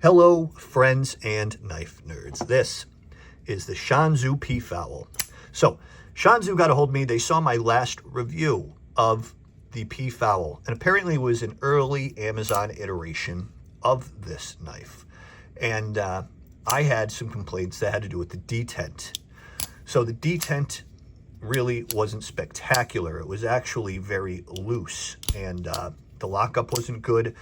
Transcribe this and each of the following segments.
Hello, friends and knife nerds. This is the Shan Zu Peafowl. So, Shan Zu got a hold of me. They saw my last review of the Peafowl, and apparently it was an early Amazon iteration of this knife. And I had some complaints that had to do with the detent. So the detent really wasn't spectacular. It was actually very loose, and the lockup wasn't good.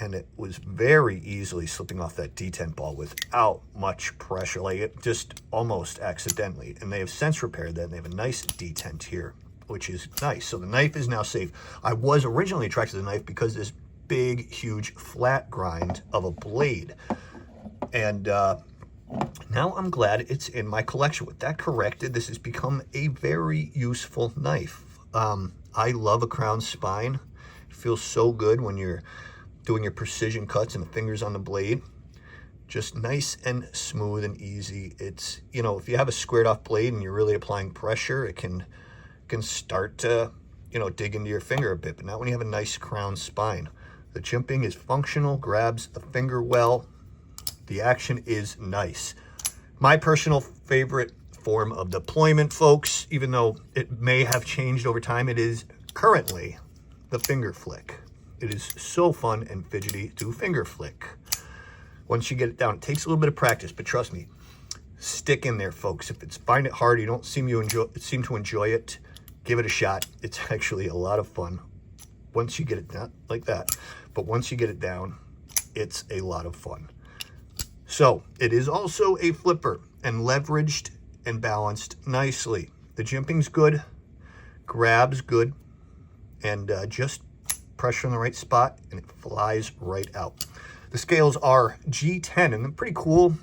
And it was very easily slipping off that detent ball without much pressure, like it just almost accidentally. And they have since repaired that, and they have a nice detent here, which is nice. So the knife is now safe. I was originally attracted to the knife because of this big, huge flat grind of a blade. And now I'm glad it's in my collection. With that corrected, this has become a very useful knife. I love a crown spine. It feels so good when you're doing your precision cuts and the fingers on the blade. Just nice and smooth and easy. It's, you know, if you have a squared off blade and you're really applying pressure, it can start to, you know, dig into your finger a bit, but not when you have a nice crown spine. The jimping is functional, grabs the finger well. The action is nice. My personal favorite form of deployment, folks, even though it may have changed over time, it is currently the finger flick. It is so fun and fidgety to finger flick. Once you get it down, it takes a little bit of practice, but trust me, stick in there, folks. If find it hard, you don't seem to enjoy it, give it a shot. It's actually a lot of fun. Once you get it down like that, but once you get it down, it's a lot of fun. So it is also a flipper and leveraged and balanced nicely. The jimping's good, grabs good, and just pressure in the right spot and it flies right out. The scales are G10 and they're pretty cool.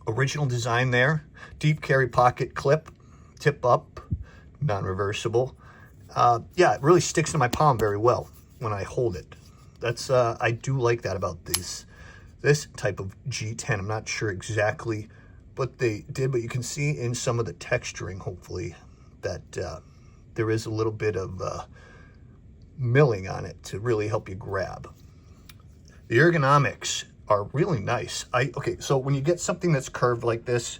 Original design there. Deep carry pocket clip, tip up, non-reversible. Yeah, it really sticks to my palm very well when I hold it. That's I do like that about this type of G10. I'm not sure exactly what they did, but you can see in some of the texturing, hopefully, that there is a little bit of milling on it to really help you grab. The ergonomics are really nice. Okay, so when you get something that's curved like this,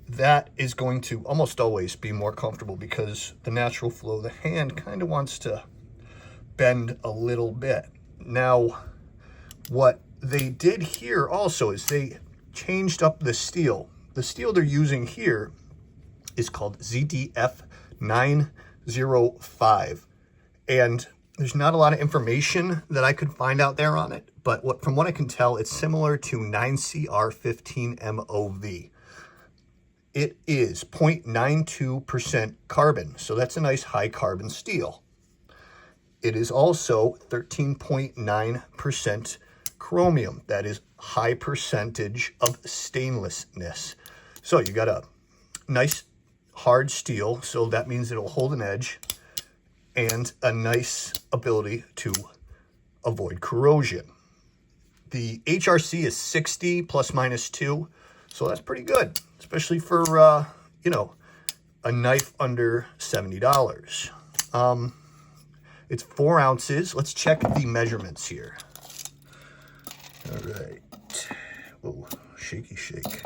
that is going to almost always be more comfortable because the natural flow of the hand kind of wants to bend a little bit. Now, what they did here also is they changed up the steel. The steel they're using here is called ZDF 905. And there's not a lot of information that I could find out there on it, but from what I can tell, it's similar to 9CR15 MOV. It is 0.92% carbon, so that's a nice high carbon steel. It is also 13.9% chromium. That is high percentage of stainlessness. So you got a nice hard steel, so that means it'll hold an edge, and a nice ability to avoid corrosion. The HRC is 60 plus minus 2, so that's pretty good, especially for, you know, a knife under $70. It's 4 ounces. Let's check the measurements here. All right. Whoa, shaky shake.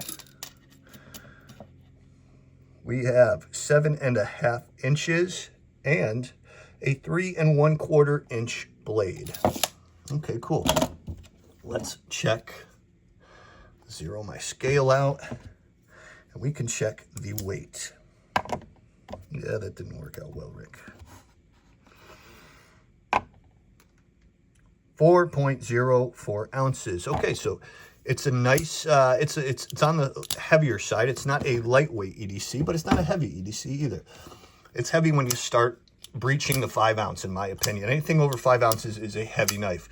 We have 7.5 inches and a 3 1/4 inch blade. Okay, cool. Let's check, zero my scale out, and we can check the weight. Yeah, that didn't work out well, Rick. 4.04 ounces. Okay, so it's a nice, it's on the heavier side. It's not a lightweight EDC, but it's not a heavy EDC either. It's heavy when you start breaching the 5 ounce, in my opinion. Anything over 5 ounces is a heavy knife.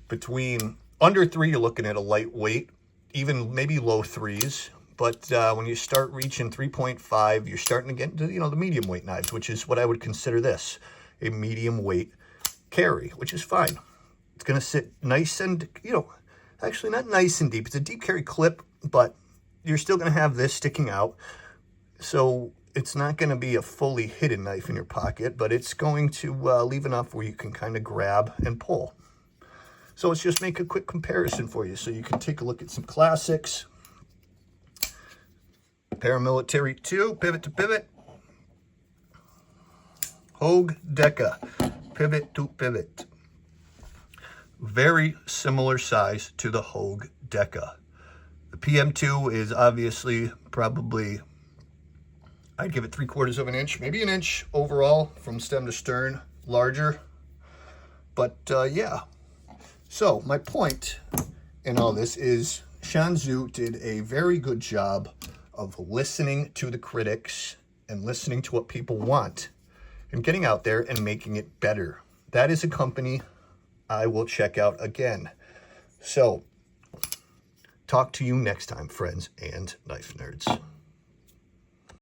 Between under 3, you're looking at a lightweight, even maybe low 3s. But when you start reaching 3.5, you're starting to get into, you know, the medium weight knives, which is what I would consider this, a medium weight carry, which is fine. It's going to sit nice and, you know, actually not nice and deep. It's a deep carry clip, but you're still going to have this sticking out. So it's not going to be a fully hidden knife in your pocket, but it's going to leave enough where you can kind of grab and pull. So let's just make a quick comparison for you so you can take a look at some classics. Paramilitary 2, pivot to pivot. Hogue Deca, pivot to pivot. Very similar size to the Hogue Deca. The PM2 is obviously probably, I'd give it 3/4 of an inch, maybe an inch overall from stem to stern, larger. But yeah, so my point in all this is Shan Zu did a very good job of listening to the critics and listening to what people want and getting out there and making it better. That is a company I will check out again. So, talk to you next time, friends and knife nerds.